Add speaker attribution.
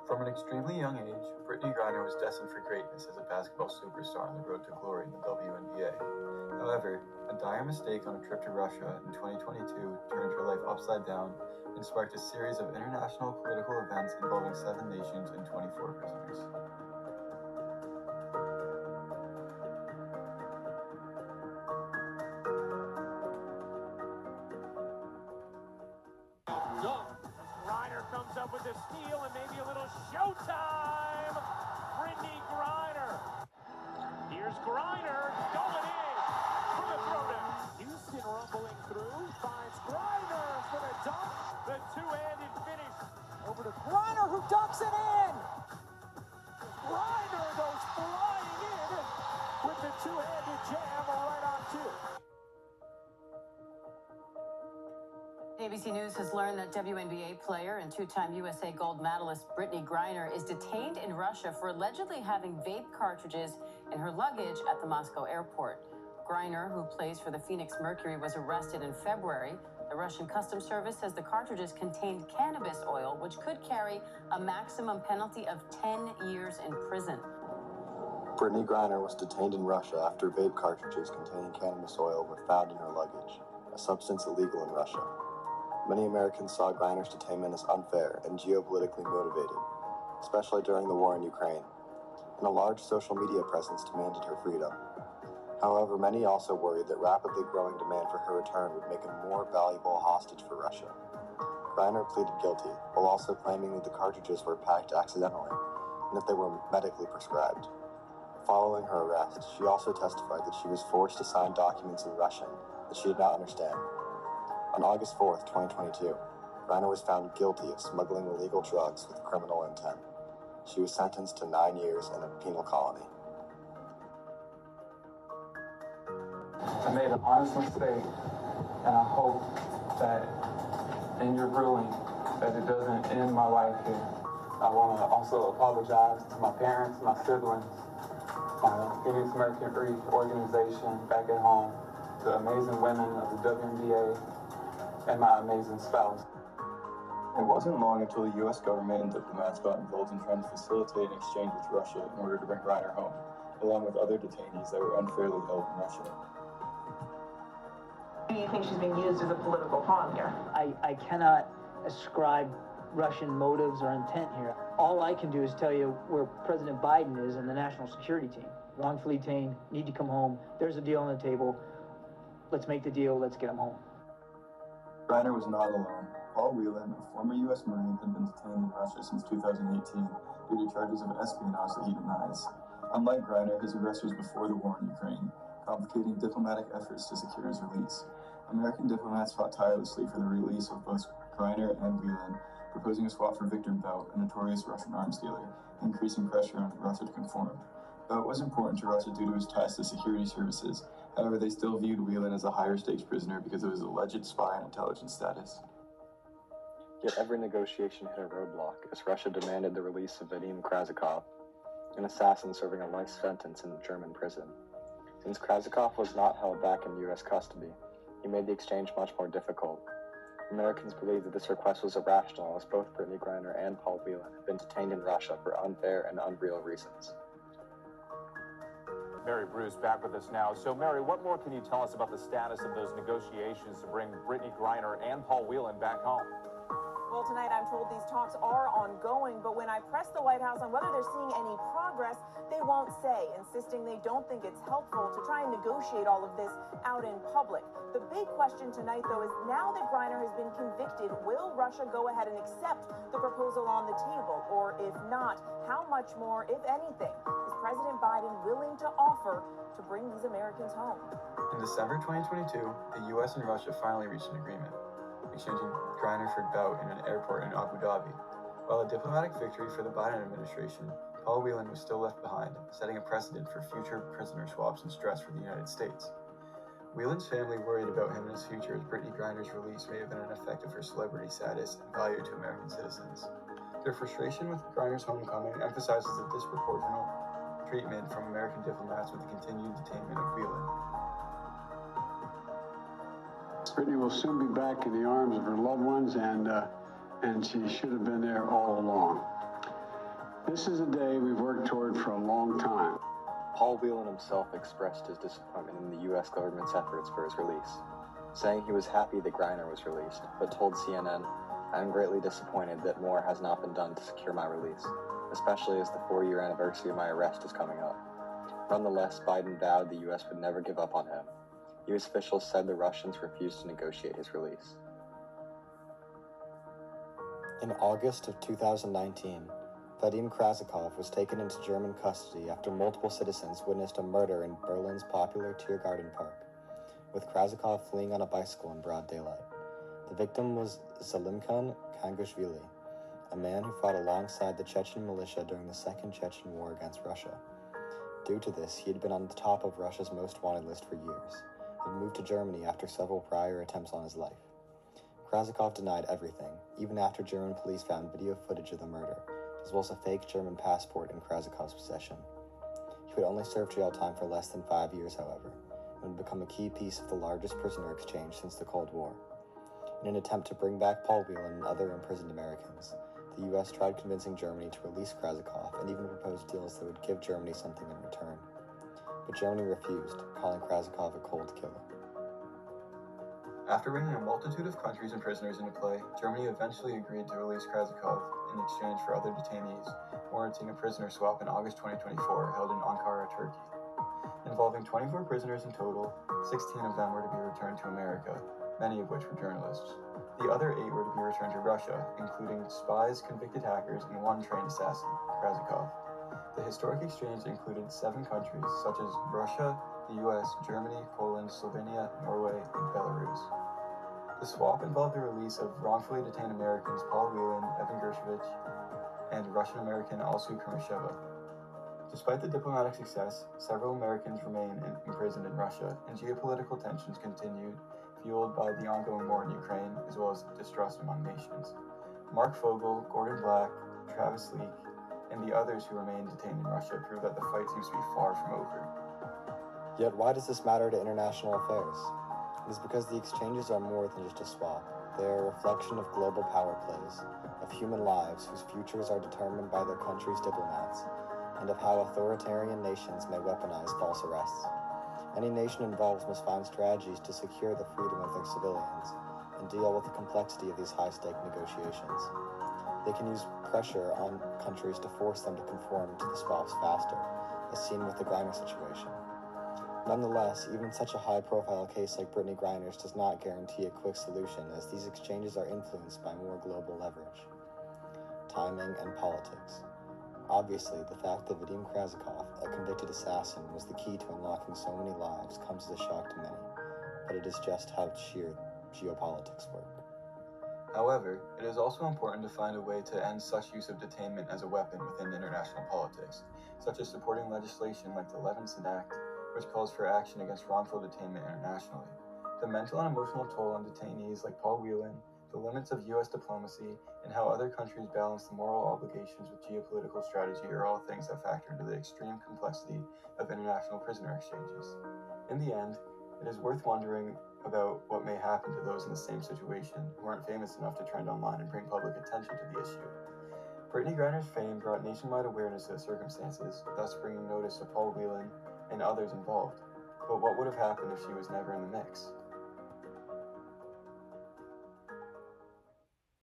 Speaker 1: From an extremely young age, Brittany Griner was destined for greatness as a basketball superstar on the road to glory in the WNBA. However, a dire mistake on a trip to Russia in 2022 turned her life upside down and sparked a series of international political events involving 7 nations and 24 prisoners.
Speaker 2: Griner comes up with a steal and maybe a little showtime. Brittany Griner. Here's Griner going in for the throwdown. Houston rumbling through, finds Griner for the dunk. The two-handed finish. Over to Griner, who dunks it in. Griner goes flying in with the two-handed jam right on two.
Speaker 3: ABC News has learned that WNBA player and two-time USA gold medalist Brittany Griner is detained in Russia for allegedly having vape cartridges in her luggage at the Moscow airport. Griner, who plays for the Phoenix Mercury, was arrested in February. The Russian Customs Service says the cartridges contained cannabis oil, which could carry a maximum penalty of 10 years in prison.
Speaker 4: Brittany Griner was detained in Russia after vape cartridges containing cannabis oil were found in her luggage, a substance illegal in Russia. Many Americans saw Griner's detainment as unfair and geopolitically motivated, especially during the war in Ukraine, and a large social media presence demanded her freedom. However, many also worried that rapidly growing demand for her return would make a more valuable hostage for Russia. Griner pleaded guilty, while also claiming that the cartridges were packed accidentally, and that they were medically prescribed. Following her arrest, she also testified that she was forced to sign documents in Russian that she did not understand. On August 4th, 2022, Griner was found guilty of smuggling illegal drugs with criminal intent. She was sentenced to 9 years in a penal colony.
Speaker 5: I made an honest mistake, and I hope that in your ruling that it doesn't end my life here. I want to also apologize to my parents, my siblings, my Phoenix Mercury organization back at home, the amazing women of the WNBA, and my amazing spouse.
Speaker 1: It wasn't long until the U.S. government and diplomats got involved in trying to facilitate an exchange with Russia in order to bring Griner home, along with other detainees that were unfairly held in Russia.
Speaker 6: Do you think she's being used as a political pawn here?
Speaker 7: I cannot ascribe Russian motives or intent here. All I can do is tell you where President Biden is and the national security team. Wrongfully detained, need to come home. There's a deal on the table. Let's make the deal. Let's get him home.
Speaker 1: Griner was not alone. Paul Whelan, a former U.S. Marine, had been detained in Russia since 2018 due to charges of espionage that he denies. Unlike Griner, his arrest was before the war in Ukraine, complicating diplomatic efforts to secure his release. American diplomats fought tirelessly for the release of both Griner and Whelan, proposing a swap for Victor Bout, a notorious Russian arms dealer, increasing pressure on Russia to conform. Bout was important to Russia due to his ties to security services. However, they still viewed Whelan as a higher stakes prisoner because of his alleged spy and intelligence status.
Speaker 4: Yet every negotiation hit a roadblock as Russia demanded the release of Vadim Krazikov, an assassin serving a life sentence in a German prison. Since Krazikov was not held back in U.S. custody, he made the exchange much more difficult. Americans believe that this request was irrational, as both Brittany Griner and Paul Whelan had been detained in Russia for unfair and unreal reasons.
Speaker 2: Mary Bruce back with us now. So, Mary, what more can you tell us about the status of those negotiations to bring Brittany Griner and Paul Whelan back home?
Speaker 6: Well, tonight I'm told these talks are ongoing, but when I press the White House on whether they're seeing any progress, they won't say, insisting they don't think it's helpful to try and negotiate all of this out in public. The big question tonight, though, is now that Griner has been convicted, will Russia go ahead and accept the proposal on the table? Or if not, how much more, if anything, is President Biden willing to offer to bring these Americans home?
Speaker 1: In December 2022, the U.S. and Russia finally reached an agreement, exchanging Griner for Bout in an airport in Abu Dhabi. While a diplomatic victory for the Biden administration, Paul Whelan was still left behind, setting a precedent for future prisoner swaps and stress for the United States. Whelan's family worried about him and his future, as Brittany Griner's release may have been an effect of her celebrity status and value to American citizens. Their frustration with Griner's homecoming emphasizes the disproportionate treatment from American diplomats with the continued detainment of Whelan.
Speaker 8: Brittany will soon be back in the arms of her loved ones, and she should have been there all along. This is a day we've worked toward for a long time.
Speaker 4: Paul Whelan himself expressed his disappointment in the U.S. government's efforts for his release, saying he was happy that Griner was released, but told CNN, "I am greatly disappointed that more has not been done to secure my release, especially as the 4-year anniversary of my arrest is coming up." Nonetheless, Biden vowed the U.S. would never give up on him. U.S. officials said the Russians refused to negotiate his release. In August of 2019, Vadim Krasikov was taken into German custody after multiple citizens witnessed a murder in Berlin's popular Tiergarten Park, with Krasikov fleeing on a bicycle in broad daylight. The victim was Zalimkhan Kangashvili, a man who fought alongside the Chechen militia during the Second Chechen War against Russia. Due to this, he had been on the top of Russia's most wanted list for years, and moved to Germany after several prior attempts on his life. Krasikov denied everything, even after German police found video footage of the murder, as well as a fake German passport in Krasikov's possession. He would only serve jail time for less than 5 years, however, and would become a key piece of the largest prisoner exchange since the Cold War. In an attempt to bring back Paul Whelan and other imprisoned Americans, the U.S. tried convincing Germany to release Krasikov and even proposed deals that would give Germany something in return. But Germany refused, calling Krasikov a cold killer.
Speaker 1: After bringing a multitude of countries and prisoners into play, Germany eventually agreed to release Krasikov in exchange for other detainees, warranting a prisoner swap in August 2024 held in Ankara, Turkey. Involving 24 prisoners in total, 16 of them were to be returned to America, many of which were journalists. The other 8 were to be returned to Russia, including spies, convicted hackers, and 1 trained assassin, Krasikov. The historic exchange included 7 countries, such as Russia, the US, Germany, Poland, Slovenia, Norway, and Belarus. The swap involved the release of wrongfully detained Americans Paul Whelan, Evan Gershkovich, and Russian-American Alsu Kurmasheva. Despite the diplomatic success, several Americans remain imprisoned in Russia, and geopolitical tensions continued, fueled by the ongoing war in Ukraine, as well as distrust among nations. Mark Fogel, Gordon Black, Travis Leak, and the others who remain detained in Russia prove that the fight seems to be far from over.
Speaker 4: Yet why does this matter to international affairs? It is because the exchanges are more than just a swap. They are a reflection of global power plays, of human lives whose futures are determined by their country's diplomats, and of how authoritarian nations may weaponize false arrests. Any nation involved must find strategies to secure the freedom of their civilians and deal with the complexity of these high-stake negotiations. They can use pressure on countries to force them to conform to the swaps faster, as seen with the Griner situation. Nonetheless, even such a high-profile case like Brittany Griner's does not guarantee a quick solution, as these exchanges are influenced by more global leverage, timing, and politics. Obviously, the fact that Vadim Krasikov, a convicted assassin, was the key to unlocking so many lives comes as a shock to many, but it is just how sheer geopolitics work.
Speaker 1: However, it is also important to find a way to end such use of detainment as a weapon within international politics, such as supporting legislation like the Levinson Act, which calls for action against wrongful detainment internationally. The mental and emotional toll on detainees like Paul Whelan, the limits of U.S. diplomacy, and how other countries balance the moral obligations with geopolitical strategy are all things that factor into the extreme complexity of international prisoner exchanges. In the end, it is worth wondering about what may happen to those in the same situation who aren't famous enough to trend online and bring public attention to the issue. Brittany Griner's fame brought nationwide awareness of the circumstances, thus bringing notice to Paul Whelan and others involved. But what would have happened if she was never in the mix?